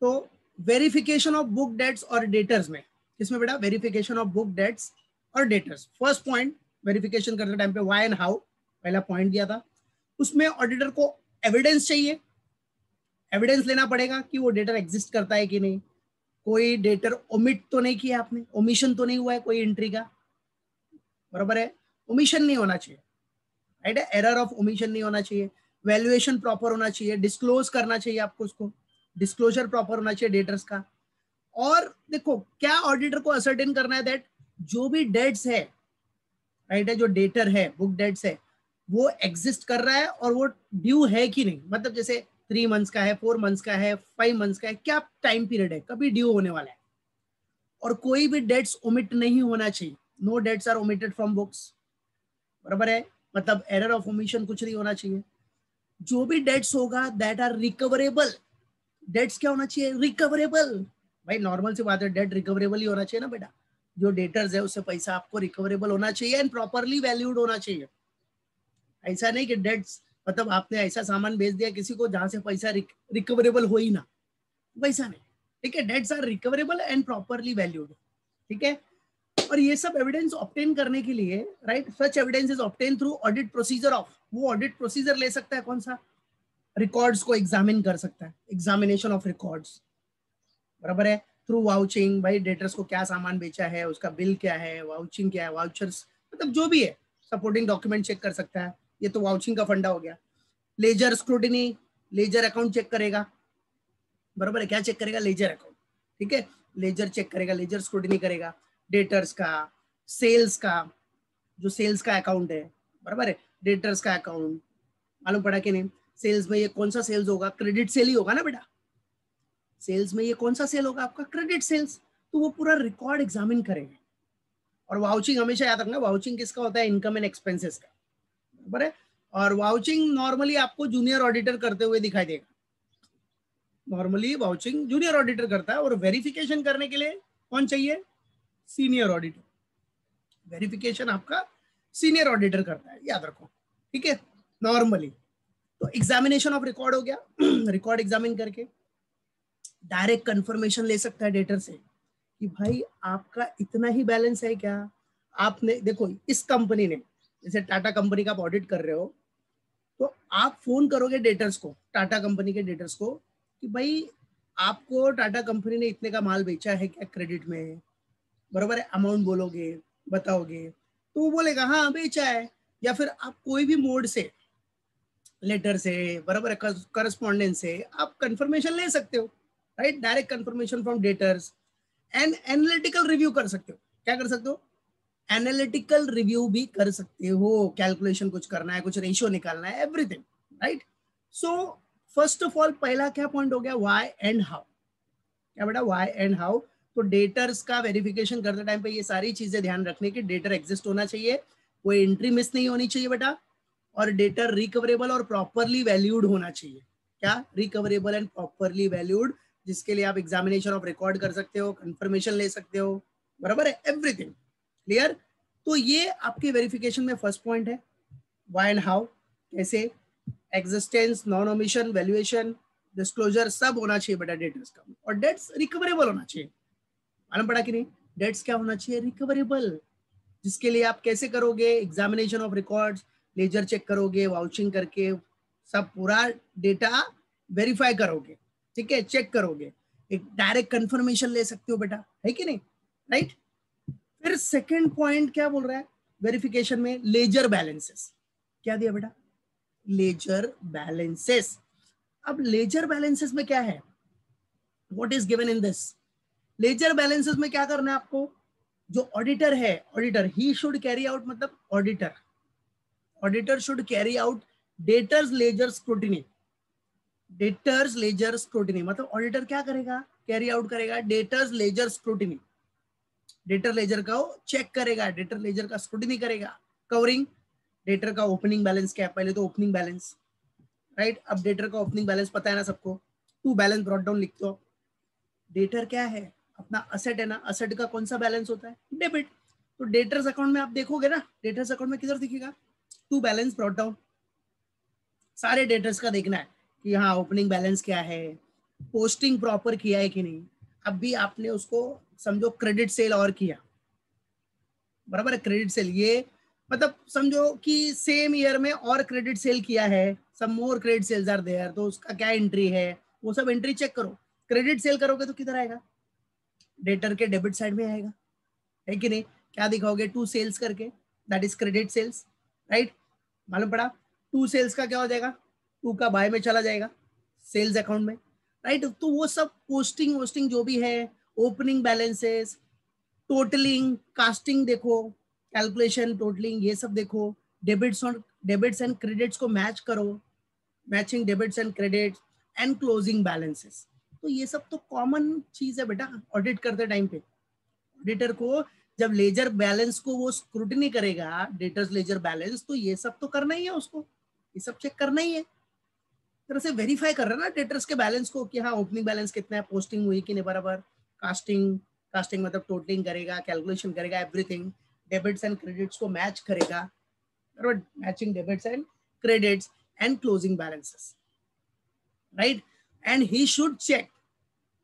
तो verification of book dates और debtors में, किसमें बेटा, वेरिफिकेशन ऑफ बुक डेट्स और डेटर्स। फर्स्ट पॉइंट, वेरिफिकेशन करते टाइम पे व्हाई एंड हाउ, पहला पॉइंट दिया था। उसमें ऑडिटर को एविडेंस चाहिए, एविडेंस लेना पड़ेगा कि वो डेटर एग्जिस्ट करता है कि नहीं, कोई डेटर ओमिट तो नहीं किया आपने, ओमिशन तो नहीं हुआ है कोई एंट्री का, बराबर है, ओमिशन नहीं होना चाहिए, राइट है, एरर ऑफ ओमिशन नहीं होना चाहिए, वैल्यूएशन प्रॉपर होना चाहिए, डिस्क्लोज करना चाहिए आपको, उसको डिस्क्लोजर प्रॉपर होना चाहिए डेटर्स का। और देखो क्या ऑडिटर को असर्टेन करना है दैट जो भी डेट्स है, राइट है, जो डेटर है, बुक डेट्स है, वो एग्जिस्ट कर रहा है और वो ड्यू है कि नहीं, मतलब जैसे 3 मंथ्स का है, 4 मंथ्स का है, 5 मंथ्स का है, क्या टाइम पीरियड है, कभी ड्यू होने वाला है। और कोई भी डेट्स ओमिट नहीं होना चाहिए, no debts are omitted from books, बराबर है, मतलब एरर ऑफ ओमिशन कुछ नहीं होना चाहिए। जो भी डेट्स होगा दैट आर रिकवरेबल, डेट्स क्या होना चाहिए, रिकवरेबल। भाई नॉर्मल सी बात है, डेट रिकवरेबल ही होना चाहिए ना बेटा, जो डेटर्स है उससे पैसा आपको रिकवरेबल होना चाहिए एंड प्रॉपरली वैल्यूड होना चाहिए। ऐसा नहीं कि डेट्स मतलब आपने ऐसा सामान बेच दिया किसी को जहां से पैसा रिकवरेबल हो ही ना, वैसा नहीं, ठीक है, debts are recoverable and properly valued, ठीक है। और ये सब एविडेंस ऑब्टेन करने के लिए, right, such evidence is obtain through audit procedure of, वो ऑडिट प्रोसीजर ले सकता है कौन सा, रिकॉर्ड्स को एग्जामिन कर सकता है, एग्जामिनेशन ऑफ रिकॉर्ड्स, बराबर है, थ्रू वाउचिंग, भाई डेटर्स को क्या सामान बेचा है, उसका बिल क्या है, वाउचिंग क्या है, वाउचर्स, मतलब जो भी है सपोर्टिंग डॉक्यूमेंट चेक कर सकता है, ये तो वाउचिंग का फंडा हो गया। Ledger scrutiny, ledger account check करेगा, बराबर है, क्या चेक करेगा, लेजर अकाउंट, ठीक है, लेजर चेक करेगा, लेजर स्क्रूटिनी करेगा, डेटर्स का, सेल्स का, जो सेल्स का अकाउंट है, बराबर है, डेटर्स का अकाउंट, मालूम पड़ा कि नहीं, सेल्स में ये कौन सा सेल्स होगा, क्रेडिट सेल ही होगा ना बेटा, सेल्स में ये कौन सा सेल होगा आपका, क्रेडिट सेल्स, तो वो पूरा रिकॉर्ड एग्जामिन करेंगे। और वाउचिंग हमेशा याद रखना, वाउचिंग किसका होता है, इनकम एंड एक्सपेंसेस का, बराबर है। और वाउचिंग नॉर्मली आपको जूनियर ऑडिटर करते हुए दिखाई देगा, नॉर्मली वाउचिंग जूनियर ऑडिटर करता है, और वेरिफिकेशन करने के लिए कौन चाहिए, सीनियर ऑडिटर, वेरिफिकेशन आपका सीनियर ऑडिटर करता है, याद रखो, ठीक है, नॉर्मली। तो एग्जामिनेशन ऑफ रिकॉर्ड हो गया, रिकॉर्ड एग्जामिन करके डायरेक्ट कंफर्मेशन ले सकता है डेटर से कि भाई आपका इतना ही बैलेंस है क्या, आपने देखो इस कंपनी ने, जैसे टाटा कंपनी का आप ऑडिट कर रहे हो, तो आप फोन करोगे डेटर्स को, टाटा कंपनी के डेटर्स को, कि भाई आपको टाटा कंपनी ने इतने का माल बेचा है क्या क्रेडिट में, बराबर है, अमाउंट बोलोगे, बताओगे, तो वो बोलेगा हाँ बेचा है। या फिर आप कोई भी मोड से, लेटर से, बराबर है, करस्पॉन्डेंस से आप कंफर्मेशन ले सकते हो, right, direct confirmation from debtors. And analytical review कर सकते हो, क्या कर सकते हो, एनालिटिकल रिव्यू भी कर सकते हो, कैलकुलेशन कुछ करना है, कुछ रेशियो निकालना है, everything, right. So first of all पहला क्या पॉइंट हो गया, व्हाई एंड हाउ, क्या बेटा, व्हाई एंड हाउ। तो डेटर्स का वेरिफिकेशन करते टाइम पे ये सारी चीजें ध्यान रखने की, डेटर एग्जिस्ट होना चाहिए, कोई एंट्री मिस नहीं होनी चाहिए बेटा, और डेटर रिकवरेबल और प्रॉपरली वैल्यूड होना चाहिए, क्या, रिकवरेबल एंड प्रॉपरली वैल्यूड, जिसके लिए आप एग्जामिनेशन ऑफ रिकॉर्ड कर सकते हो, कंफर्मेशन ले सकते हो, बराबर है, एवरीथिंग क्लियर। तो ये आपके वेरिफिकेशन में फर्स्ट पॉइंट है, व्हाई एंड हाउ, कैसे, existence, non omission, valuation, disclosure, सब होना चाहिए बेटा डेटर्स का, और डेट्स रिकवरेबल होना चाहिए, मालूम पड़ा कि नहीं, डेट्स क्या होना चाहिए, रिकवरेबल, जिसके लिए आप कैसे करोगे, examination of records, ledger check करोगे, वाउचिंग करके सब पूरा डेटा वेरीफाई करोगे, ठीक है, चेक करोगे, एक डायरेक्ट कंफर्मेशन ले सकते हो बेटा, है कि नहीं, राइट। फिर सेकंड पॉइंट क्या बोल रहा है वेरिफिकेशन में, लेजर बैलेंसेस, क्या दिया बेटा, लेजर बैलेंसेस। अब लेजर बैलेंसेस में क्या है, what is given in this, ledger balances में क्या करना है आपको, जो ऑडिटर है, ऑडिटर ही शुड कैरी आउट, मतलब auditor, auditor should carry out debtors ledger scrutiny, debtors ledger scrutiny, मतलब ऑडिटर क्या करेगा, कैरी आउट करेगा debtors ledger scrutiny, debtor ledger का चेक करेगा, डेटर लेजर का स्क्रूटिनी करेगा, कवरिंग डेटर का ओपनिंग बैलेंस क्या है, पहले तो ओपनिंग बैलेंस, राइट, अब डेटर का ओपनिंग बैलेंस पता है ना सबको, टू बैलेंस ब्रॉट डाउन लिखते हो, डेटर क्या है, अपना असेट है ना, असेट का कौन सा बैलेंस होता है, डेबिट, तो डेटर्स अकाउंट में आप देखोगे ना, डेटर्स अकाउंट में किधर दिखेगा, टू बैलेंस ब्रॉट डाउन, सारे डेटर्स का देखना है कि हाँ ओपनिंग बैलेंस क्या है, पोस्टिंग प्रॉपर किया है कि नहीं। अब भी आपने उसको समझो क्रेडिट सेल और किया, बराबर है, क्रेडिट सेल ये मतलब समझो कि सेम ईयर में और क्रेडिट सेल किया है, सम मोर क्रेडिट सेल्स आर देयर, तो उसका क्या एंट्री है वो सब एंट्री चेक करो। क्रेडिट सेल करोगे तो किधर आएगा, डेटर के डेबिट साइड में आएगा, है कि नहीं। क्या दिखाओगे, टू सेल्स करके, that is credit sales, right. मालूम पड़ा, टू सेल्स का क्या हो जाएगा, टू का बाय में चला जाएगा सेल्स अकाउंट में, राइट। तो वो सब पोस्टिंग वोस्टिंग जो भी है, ओपनिंग बैलेंसेस, टोटलिंग, कास्टिंग देखो, कैलकुलेशन, टोटलिंग, ये सब देखो। डेबिट्स एंड क्रेडिट्स को मैच करो, matching debits and credits and closing balances. तो ये सब तो कॉमन चीज है बेटा ऑडिट करते टाइम पे। ऑडिटर को जब लेजर बैलेंस को वो स्क्रूटनी करेगा, डेटर्स लेजर बैलेंस, तो ये सब तो करना ही है उसको, ये सब चेक करना ही है, तरह से वेरीफाई कर रहा है ना डेटर्स के बैलेंस को कि हाँ ओपनिंग बैलेंस कितना है, पोस्टिंग हुई कि नहीं बराबर, कास्टिंग, कास्टिंग मतलब टोटलिंग करेगा, कैलकुलेशन करेगा, एवरीथिंग, डेबिट्स एंड क्रेडिट्स को मैच करेगा, बराबर, matching debits and credits and closing balances, right. And he should check,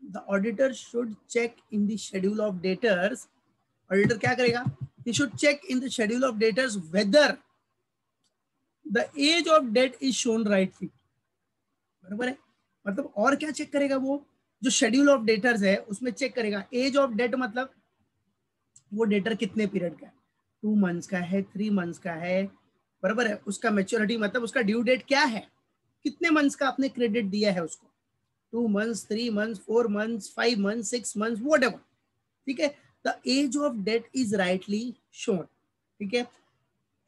the auditor should check in the schedule of debtors. Auditor क्या करेगा, he should check in the schedule of debtors whether the age of debt is shown rightly, बराबर है। मतलब और क्या check करेगा वो, जो शेड्यूल ऑफ डेटर्स है उसमें चेक करेगा एज ऑफ डेट, मतलब वो डेटर कितने पीरियड का है, 2 मंथ्स का है, 3 मंथ्स का है, बराबर है। उसका मेच्योरिटी मतलब उसका ड्यू डेट क्या है, कितने मंथ्स का आपने क्रेडिट दिया है उसको, 2 months, 3 months, 4 months, 5 months, 6 months, whatever, ठीक है। The age of debt is rightly shown, ठीक है।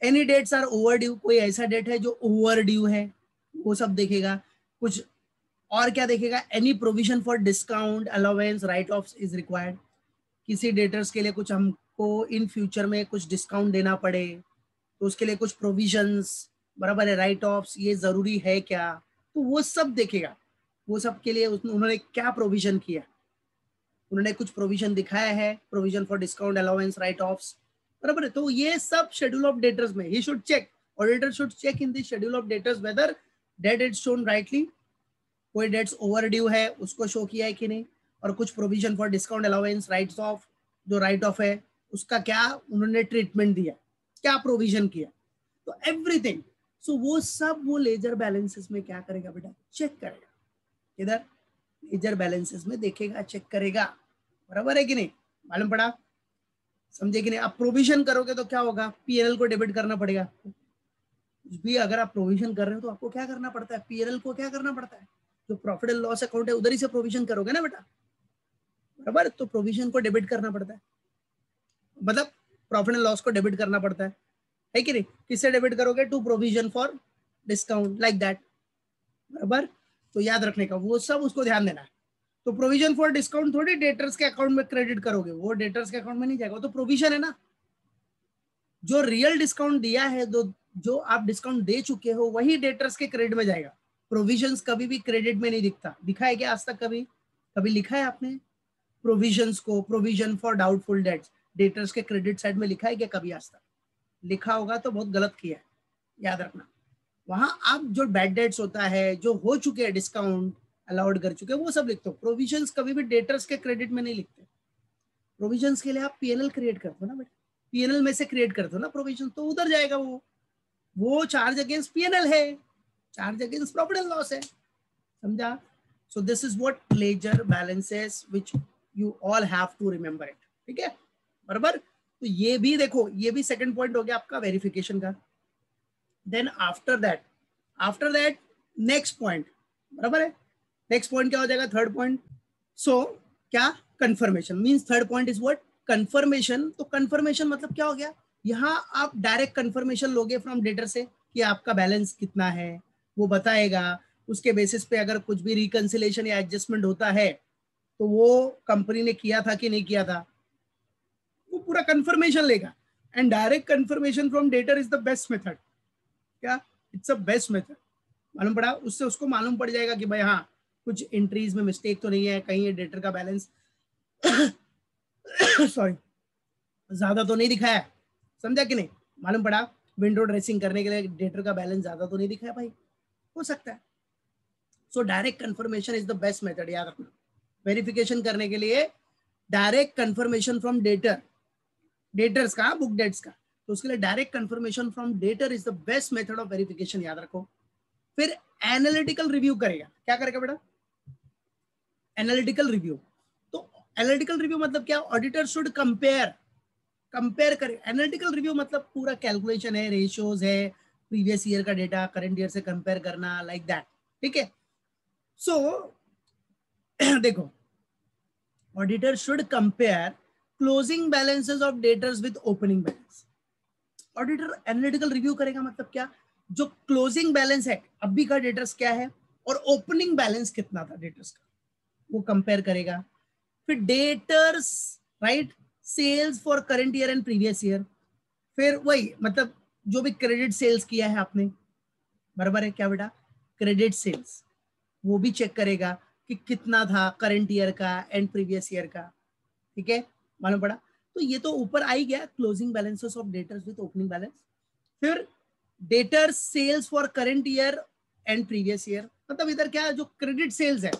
Any debts are overdue, कोई ऐसा डेट है जो ओवर ड्यू है, वो सब देखेगा। कुछ और क्या देखेगा, any provision for discount, allowance, right of is required, किसी डेटर्स के लिए कुछ हमको इन फ्यूचर में कुछ डिस्काउंट देना पड़े तो उसके लिए कुछ प्रोविजंस, बराबर है, राइट ऑफ, ये जरूरी है क्या, तो वो सब देखेगा। वो सब के लिए उन्होंने क्या प्रोविजन किया, उन्होंने कुछ प्रोविजन दिखाया है, provision for discount, allowance, write offs, बराबर है। तो ये सब शेड्यूल ऑफ डेटर्स में ही should check, auditor should check in the schedule of debtors whether debt is shown rightly, कोई डेट्स ओवर ड्यू है उसको शो किया है कि नहीं, और कुछ provision for discount, allowance, writes off, जो राइट ऑफ है उसका क्या उन्होंने ट्रीटमेंट दिया, क्या प्रोविजन किया, तो एवरीथिंग। सो वो सब वो लेजर बैलेंसेस में क्या करेगा बेटा, चेक करेगा, इधर लेजर बैलेंसेस में देखेगा, चेक करेगा, बराबर है कि नहीं, मालूम पड़ा, समझे कि नहीं। आप प्रोविजन करोगे तो क्या होगा, पीएनएल को डेबिट करना पड़ेगा, कुछ भी अगर आप प्रोविजन कर रहे हो तो आपको क्या करना पड़ता है, पीएनएल को क्या करना पड़ता है, जो प्रॉफिट एंड लॉस अकाउंट है उधर ही से प्रोविजन करोगे ना बेटा, बराबर। तो प्रोविजन को डेबिट करना पड़ता है, मतलब प्रॉफिट एंड लॉस को डेबिट करना पड़ता है कि नहीं। किससे डेबिट करोगे, to provision for discount, like that, बराबर। तो याद रखने का वो सब उसको ध्यान देना है। तो प्रोविजन फॉर डिस्काउंट थोड़ी डेटर्स के अकाउंट में क्रेडिट करोगे, वो डेटर्स के अकाउंट में नहीं जाएगा, वो तो प्रोविजन है ना। जो रियल डिस्काउंट दिया है, जो आप डिस्काउंट दे चुके हो वही डेटर्स के क्रेडिट में जाएगा। प्रोविजंस कभी भी क्रेडिट में नहीं दिखता, दिखा है क्या आज तक, कभी कभी लिखा है आपने प्रोविजंस को, provision for doubtful debts debtors के क्रेडिट साइड में लिखा है क्या कभी आज तक, लिखा होगा तो बहुत गलत किया है, याद रखना। वहां आप जो बैड डेट्स होता है, जो हो चुके हैं डिस्काउंट अलाउड कर चुके हैं, वो सब लिखते हो। प्रोविजंस कभी भी डेटर्स के क्रेडिट में नहीं लिखते। प्रोविजंस के लिए आप पीएनएल क्रिएट करते हो ना बेटा, पीएनएल में से क्रिएट करते हो ना प्रोविजन, तो उधर जाएगा वो चार्ज अगेंस्ट पीएनएल है, charge against profit and loss है, समझा। So this is what ledger balances which you all have to remember it, ठीक है, बराबर। तो ये भी देखो, ये भी सेकंड पॉइंट हो गया आपका वेरिफिकेशन का। Then after that next point, बराबर है, नेक्स्ट पॉइंट क्या हो जाएगा, थर्ड पॉइंट। सो क्या, confirmation means third point is what, confirmation. तो कंफर्मेशन मतलब क्या हो गया, यहाँ आप डायरेक्ट कंफर्मेशन लोगे फ्रॉम डेटर से कि आपका बैलेंस कितना है, वो बताएगा। उसके बेसिस पे अगर कुछ भी रिकंसिलेशन या एडजस्टमेंट होता है तो वो कंपनी ने किया था कि नहीं किया था, वो पूरा कंफर्मेशन लेगा। And direct confirmation from debtor is the best method, क्या, इट्स अ बेस्ट मेथड, मालूम पड़ा। उससे उसको मालूम पड़ जाएगा कि भाई हाँ कुछ एंट्रीज में मिस्टेक तो नहीं है, कहीं ये डेटर का बैलेंस सॉरी ज्यादा तो नहीं दिखाया, समझा कि नहीं, मालूम पड़ा। विंडो ड्रेसिंग करने के लिए डेटर का बैलेंस ज्यादा तो नहीं दिखाया भाई, हो सकता है। So direct confirmation is the best method, याद रखना। वेरिफिकेशन करने के लिए direct confirmation from debtor, debtors का, बुक डेट्स का, तो उसके लिए direct confirmation from debtor is the best method of verification, याद रखो। फिर एनालिटिकल रिव्यू करेगा, क्या करेगा बेटा? Analytical review. तो एनालिटिकल रिव्यू मतलब क्या? ऑडिटर शुड कंपेयर करे। एनालिटिकल रिव्यू मतलब पूरा कैलकुलेशन है, रेशियोज है, प्रीवियस ईयर का डेटा करंट ईयर से कंपेयर करना, लाइक दैट, ठीक है। सो देखो, auditor should compare closing balances of debtors with opening balance. Auditor analytical review करेगा मतलब क्या? जो क्लोजिंग बैलेंस है अभी का डेटर्स क्या है और ओपनिंग बैलेंस कितना था डेटर्स का, वो कंपेयर करेगा। फिर debtors, right, sales for current year and previous year, फिर वही मतलब जो भी क्रेडिट सेल्स किया है आपने, बराबर है क्या बेटा? क्रेडिट सेल्स वो भी चेक करेगा कि कितना था करंट ईयर का एंड प्रीवियस ईयर का, ठीक है, मालूम पड़ा। तो ये तो ऊपर आ ही गया, closing balances of debtors with opening balance. फिर debtors sales for current year and previous year, मतलब इधर क्या, जो क्रेडिट सेल्स है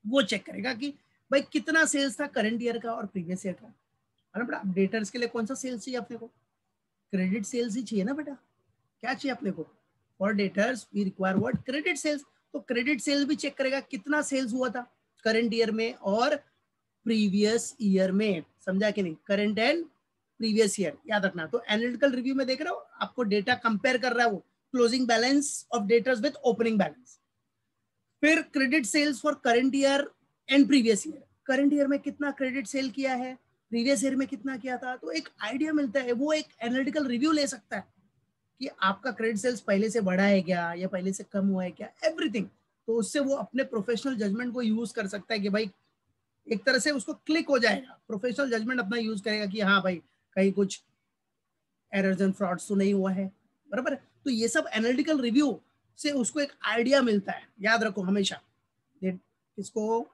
वो चेक करेगा कि भाई कितना सेल्स था करंट ईयर का और प्रीवियस ईयर का। मालूम पड़ा। डेटर्स के लिए कौन सा सेल्स चाहिए अपने को? क्रेडिट सेल्स ही चाहिए ना बेटा। क्या चाहिए अपने को? For debtors we require what? Credit sales. तो क्रेडिट सेल्स भी चेक करेगा कितना सेल्स हुआ था करंट ईयर में और प्रीवियस ईयर में, समझा कि नहीं? करंट एंड प्रीवियस ईयर, याद रखना। तो एनालिटिकल रिव्यू में देख रहे हो, आपको डेटा कंपेयर कर रहा है वो, closing balance of debtors with opening balance. फिर credit sales for current year and previous year, current year में कितना क्रेडिट सेल किया है, प्रीवियस ईयर में कितना किया था, तो एक आइडिया मिलता है। वो एक एनालिटिकल रिव्यू ले सकता है कि आपका क्रेडिट सेल्स पहले से बढ़ा है क्या या पहले से कम हुआ है क्या, एवरीथिंग। तो उससे वो अपने प्रोफेशनल जजमेंट को यूज कर सकता है कि भाई एक तरह से उसको क्लिक हो जाएगा, प्रोफेशनल जजमेंट अपना यूज करेगा कि हाँ भाई कहीं कुछ एरर्स एंड फ्रॉड्स तो नहीं हुआ है, बराबर। तो ये सब एनालिटिकल रिव्यू से उसको एक आइडिया मिलता है, याद रखो हमेशा। इसको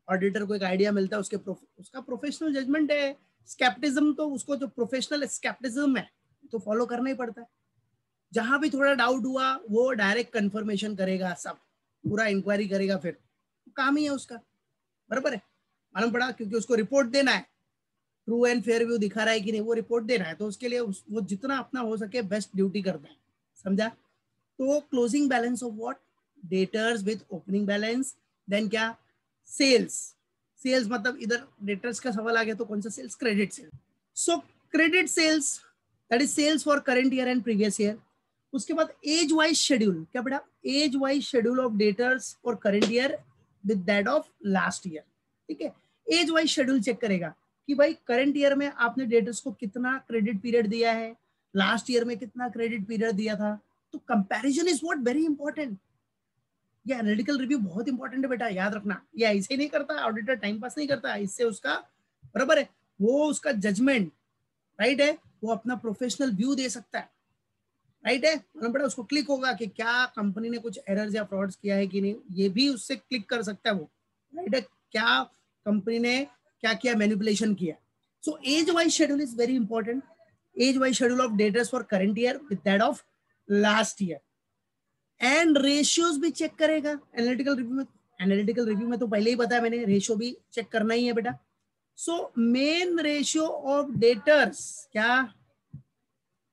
ऑडिटर को एक आइडिया मिलता है, उसका प्रोफेशनल जजमेंट है। स्केप्टिज्म तो उसको, जो प्रोफेशनल स्केप्टिज्म है तो फॉलो करना ही पड़ता है। जहां भी थोड़ा डाउट हुआ वो डायरेक्ट कंफर्मेशन करेगा, सब पूरा इंक्वायरी करेगा, फिर काम ही है उसका, बराबर है, मालूम पड़ा। क्योंकि उसको रिपोर्ट देना है, ट्रू एंड फेयर व्यू दिखा रहा है कि नहीं, वो रिपोर्ट देना है। तो उसके लिए वो जितना अपना हो सके बेस्ट ड्यूटी करता है, समझा। तो closing balance of what? Debtors with opening balance. Then क्या? सेल्स। सेल्स मतलब इधर डेटर्स का सवाल आ गया तो कौन सा sales? Credit sales. So credit sales that is sales for current year and previous year. उसके बाद एज वाइज शेड्यूल, क्या बेटा? Age wise schedule of debtors for current year with that of last year, ठीक है। As wise schedule check करेगा कि भाई current year में आपने डेटर्स को कितना क्रेडिट पीरियड दिया है, लास्ट ईयर में कितना क्रेडिट पीरियड दिया था। तो comparison is what very important. ये एनालिटिकल रिव्यू बहुत इंपॉर्टेंट है बेटा, याद रखना। ये ऐसे ही नहीं करता ऑडिटर, टाइम पास नहीं करता, इससे उसका, बराबर है, वो उसका जजमेंट, राइट है, वो अपना प्रोफेशनल व्यू दे सकता है, राइट है। मतलब बेटा उसको क्लिक होगा कि क्या कंपनी ने कुछ एरर्स या फ्रॉड्स किया है कि नहीं, ये भी उससे क्लिक कर सकता है वो, राइट है। क्या कंपनी ने क्या किया, मैनिपुलेशन किया। So as wise schedule is very important. As wise schedule of debtors for current year with that of last year. And ratios भी चेक करेगा एनालिटिकल रिव्यू में। एनालिटिकल रिव्यू में तो पहले ही बताया मैंने, रेशियो भी चेक करना ही है बेटा। So main ratio of debtors, क्या?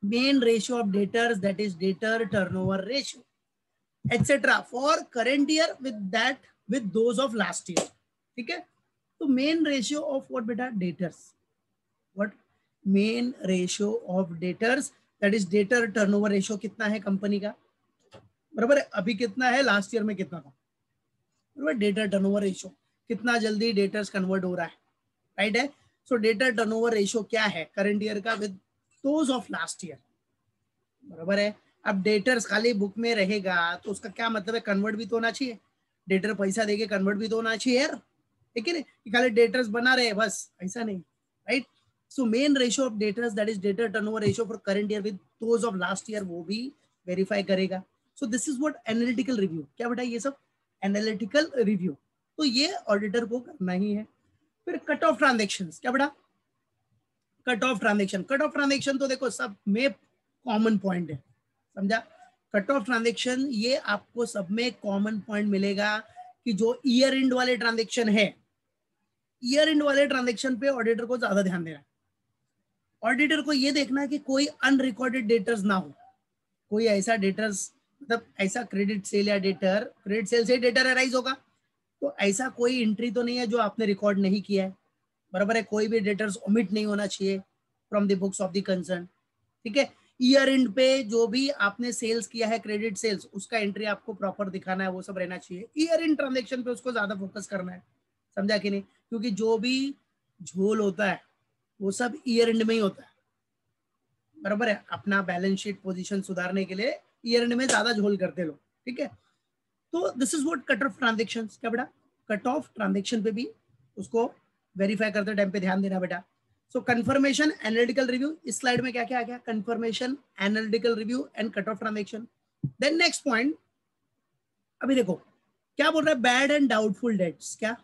Main ratio of debtors, that is debtor turnover ratio etc for current year with that with those of last year, ठीक है। तो मेन रेशियो ऑफ व्हाट बेटा? Debtors. What? Main ratio of debtors that is debtor turnover ratio कितना है company का, बराबर है। अभी कितना है, लास्ट ईयर में कितना था, बराबर। डेटर टर्नओवर रेशियो, कितना जल्दी डेटर्स कन्वर्ट हो रहा है, राइट है। सो डेटर टर्नओवर रेशियो क्या है करंट ईयर का with those of last year, बराबर है। अब डेटर्स खाली बुक में रहेगा तो उसका क्या मतलब है? कन्वर्ट भी तो होना चाहिए, डेटर पैसा देके कन्वर्ट भी तो होना चाहिए यार, ठीक है ना। खाली डेटर्स बना रहे बस, ऐसा नहीं, right. So main ratio of debtors that is debtor turnover ratio for current year with those of last year, वो भी वेरीफाई करेगा। सो this is what analytical review, क्या बेटा? ये सब एनालिटिकल रिव्यू, तो ये ऑडिटर को करना ही है। फिर कट ऑफ ट्रांजेक्शन, क्या बेटा? Cut off transaction. Cut off transaction तो देखो सब में कॉमन पॉइंट है, समझा। कट ऑफ ट्रांजेक्शन, ये आपको सब में कॉमन पॉइंट मिलेगा कि जो ईयर एंड वाले ट्रांजेक्शन है, ईयर एंड वाले ट्रांजेक्शन पे ऑडिटर को ज्यादा ध्यान देना है। ऑडिटर को ये देखना है कि कोई अनरिकॉर्डेड डेटर्स ना हो, कोई ऐसा डेटर्स, मतलब ऐसा क्रेडिट सेल या डेटर, क्रेडिट सेल से डेटर अराइज होगा, तो ऐसा कोई एंट्री तो नहीं है जो आपने रिकॉर्ड नहीं किया है, बराबर है। कोई भी डेटर्स ओमिट नहीं होना चाहिए from the books of the concern, ठीक है। ईयर एंड पे जो भी आपने सेल्स किया है, क्रेडिट सेल्स, उसका एंट्री आपको प्रॉपर दिखाना है, वो सब रहना चाहिए। ईयर एंड ट्रांजेक्शन पे उसको ज्यादा फोकस करना है, समझा कि नहीं, क्योंकि जो भी झोल होता है वो सब ईयर एंड में ही होता है, बराबर है। अपना बैलेंस शीट पोजीशन सुधारने के लिए ईयर एंड में ज्यादा झोल करते लोग, ठीक है। तो this is what cut off transaction, क्या बेटा, कट ऑफ ट्रांजेक्शन पे भी उसको वेरीफाई करते टाइम पे ध्यान देना बेटा। सो कंफर्मेशन, एनालिटिकल रिव्यू, इस स्लाइड में क्या क्या आ गया, confirmation, analytical review and cut off transaction. Then next point, अभी देखो क्या बोल रहा है, बैड एंड डाउटफुल डेट्स, क्या,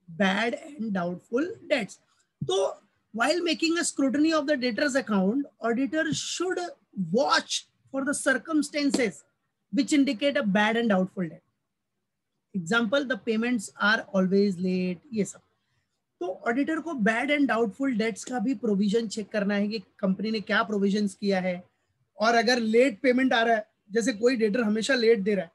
बैड एंड डाउटफुल डेट्स। तो while making a scrutiny of the debtor's account, auditor should watch for the circumstances which indicate a bad and doubtful debt. Example, the payments are always late, ये सब। तो auditor को bad and doubtful dates का भी provision check करना है कि company ने क्या प्रोविजंस किया है, और अगर लेट पेमेंट आ रहा है, जैसे कोई डेटर हमेशा लेट दे रहा है,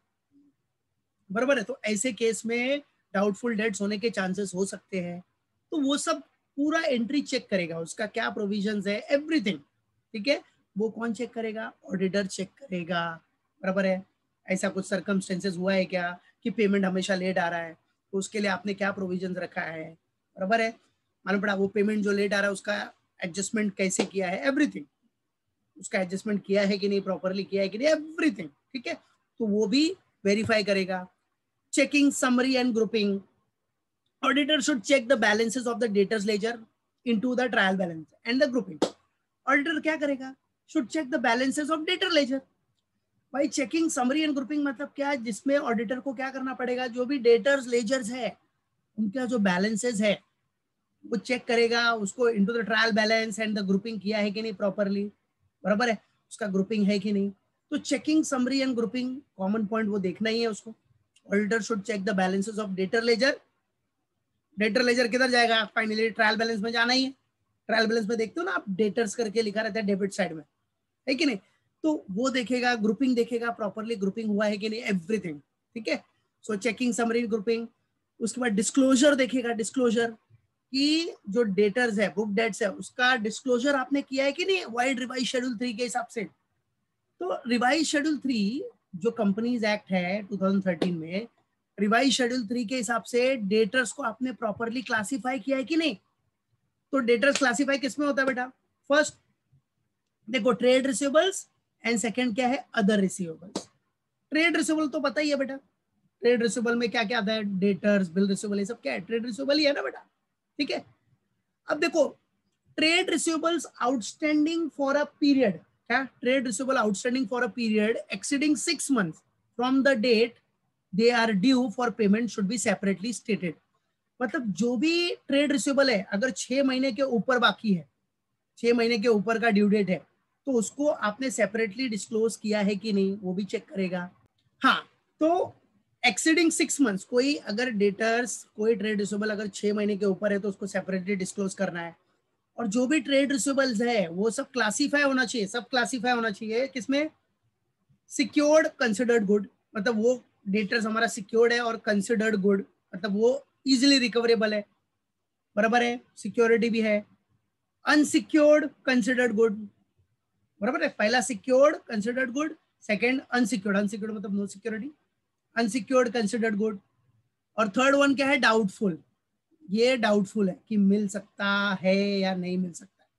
बराबर है, तो ऐसे केस में डाउटफुल डेट्स होने के चांसेस हो सकते हैं। तो वो सब पूरा एंट्री चेक करेगा, उसका क्या प्रोविजंस है, एवरीथिंग, ठीक है। वो कौन चेक करेगा, ऑडिटर चेक करेगा, बराबर है। ऐसा कुछ सर्कमस्टेंसेस हुआ है क्या कि पेमेंट हमेशा लेट आ रहा है, तो उसके लिए आपने क्या प्रोविजंस रखा है, बराबर है। मालूम पड़ा वो पेमेंट जो लेट आ रहा है उसका एडजस्टमेंट कैसे किया है, एवरीथिंग, उसका एडजस्टमेंट किया है कि नहीं, प्रॉपरली किया है कि नहीं, एवरीथिंग, ठीक है। तो वो भी वेरीफाई करेगा। Checking summary and grouping, auditor should check the balances of the debtors ledger into the trial balance and the grouping. Auditor क्या करेगा, should check the balances of debtor ledger. भाई चेकिंग समरी एंड ग्रुपिंग मतलब क्या, जिसमें auditor को क्या करना पड़ेगा, जो भी डेटर्स लेजर्स है उनका जो बैलेंसेस है वो चेक करेगा, उसको into the trial balance and the grouping किया है कि नहीं प्रॉपरली, बराबर है, उसका ग्रुपिंग है कि नहीं। तो checking summary and grouping common point वो देखना ही है उसको। Auditor should check the balances of debtor ledger, debtor ledger किधर जाएगा, फाइनली ट्रायल बैलेंस में जाना ही है। ट्रायल बैलेंस में देखते हो ना आप, डेटर्स करके लिखा रहता है डेबिट साइड में, है कि नहीं, तो वो देखेगा, ग्रुपिंग देखेगा, प्रॉपरली ग्रुपिंग हुआ है कि नहीं, एवरीथिंग, ठीक है। सो चेकिंग समरी ग्रुपिंग। उसके बाद डिस्क्लोजर देखेगा, डिस्क्लोजर कि जो डेटर्स है, बुक डेट्स है, उसका डिस्क्लोजर आपने किया है कि नहीं, वाइड रिवाइज शेड्यूल 3 के हिसाब से। तो रिवाइज शेड्यूल 3 जो कंपनीज एक्ट है 2013 में, रिवाइज शेड्यूल 3 के हिसाब से डेटर्स को आपने प्रॉपरली क्लासिफाई किया है कि नहीं। तो डेटर्स क्लासिफाई किसमें होता है बेटा, फर्स्ट देखो ट्रेड रिसीवेबल्स, एंड सेकंड क्या है, अदर रिसीवेबल्स। ट्रेड रिसीवेबल तो पता ही है बेटा, ट्रेड रिसीवेबल में क्या क्या आता है, डेटर्स, बिल रिसीवेबल, ये सब क्या है, ट्रेड रिसीवेबल ही है ना बेटा, ठीक है। अब देखो trade receivables outstanding for a period, क्या, trade receivable outstanding for a period exceeding 6 months from the date they are due for payment should be separately stated. मतलब जो भी ट्रेड रिसीवेबल है अगर 6 महीने के ऊपर बाकी है, 6 महीने के ऊपर का ड्यू डेट है, तो उसको आपने सेपरेटली डिस्क्लोज किया है कि नहीं, वो भी चेक करेगा। हाँ, तो एक्सीडिंग 6 months, कोई अगर डेटर्स, कोई ट्रेड रिसीवेबल अगर 6 महीने के ऊपर है तो उसको सेपरेटली डिस्क्लोज करना है। और जो भी ट्रेड रिसीवेबल्स है वो सब क्लासीफाई होना चाहिए, सब क्लासीफाई होना चाहिए किसमें, सिक्योर्ड कंसिडर्ड गुड, मतलब वो डेटर्स हमारा सिक्योर्ड है, और कंसिडर्ड गुड मतलब वो इजीली रिकवरेबल है, बराबर है, सिक्योरिटी भी है। अनसिक्योर्ड कंसिडर्ड गुड, बराबर है, पहला secured considered good, second unsecured, unsecured मतलब no security, unsecured considered good. और थर्ड वन क्या है, डाउटफुल, ये डाउटफुल है कि मिल सकता है या नहीं मिल सकता है,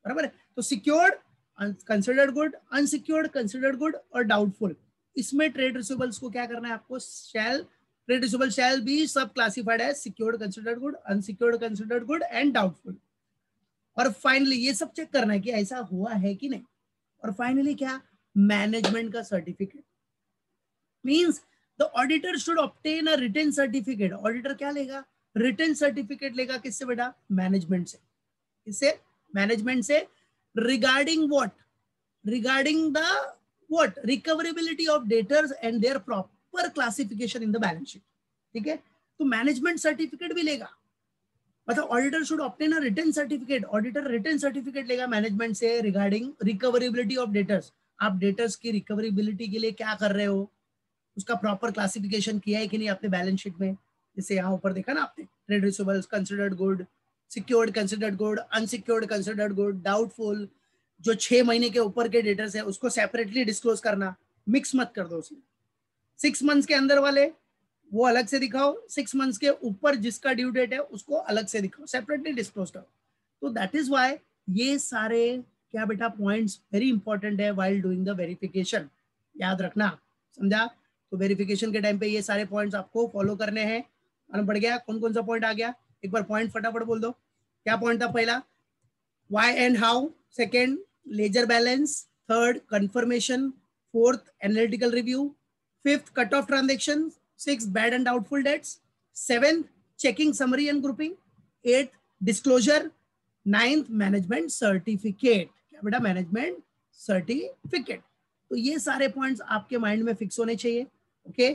बराबर है। तो secured, considered good, unsecured considered good और डाउटफुल, इसमें ट्रेड रिसीवेबल्स को क्या करना है आपको, शैल, ट्रेड रिसीवेबल शैल बी सब क्लासिफाइड है, secured considered good, unsecured considered good and doubtful. और फाइनली ये सब चेक करना है कि ऐसा हुआ है कि नहीं। और फाइनली क्या, मैनेजमेंट का certificate, means the auditor should obtain a written certificate. Auditor क्या लेगा, रिटन सर्टिफिकेट लेगा, किससे बेटा, मैनेजमेंट से, किससे, मैनेजमेंट से, regarding what, regarding the what recoverability of debtors and their proper classification in the balance sheet. ठीक है, तो मैनेजमेंट सर्टिफिकेट भी लेगा, मतलब auditor should obtain a written certificate, auditor written certificate लेगा मैनेजमेंट से रिगार्डिंग रिकवरेबिलिटी ऑफ डेटर्स। आप debtors की रिकवरेबिलिटी के लिए क्या कर रहे हो, उसका प्रॉपर क्लासिफिकेशन किया है कि नहीं आपने बैलेंस शीट में। जैसे यहाँ ऊपर देखा ना आपने, trade receivables considered good, secured considered good, unsecured considered good, doubtful. जो 6 महीने के ऊपर के डेटर्स है उसको सेपरेटली डिस्क्लोज करना, मिक्स मत कर दो उसमें। 6 मंथ्स के अंदर वाले वो अलग से दिखाओ, 6 मंथ्स के ऊपर जिसका ड्यू डेट है उसको अलग से दिखाओ, सेपरेटली डिस्क्लोज करो। तो दैट इज वाई ये सारे क्या बेटा पॉइंट्स वेरी इंपॉर्टेंट है व्हाइल डूइंग द वेरिफिकेशन, याद रखना, समझा। तो वेरिफिकेशन के टाइम पे ये सारे पॉइंट्स आपको फॉलो करने हैं। मालूम पड़ गया कौन कौन सा पॉइंट आ गया, एक बार पॉइंट फटाफट बोल दो। क्या पॉइंट था पहला, why and how, second ledger balance, third confirmation, fourth analytical review, fifth cut off transactions, sixth bad and doubtful debts, seventh checking summary and grouping, eighth disclosure, ninth management certificate। क्या बेटा, management certificate. तो ये सारे points आपके mind में fix होने चाहिए। Okay,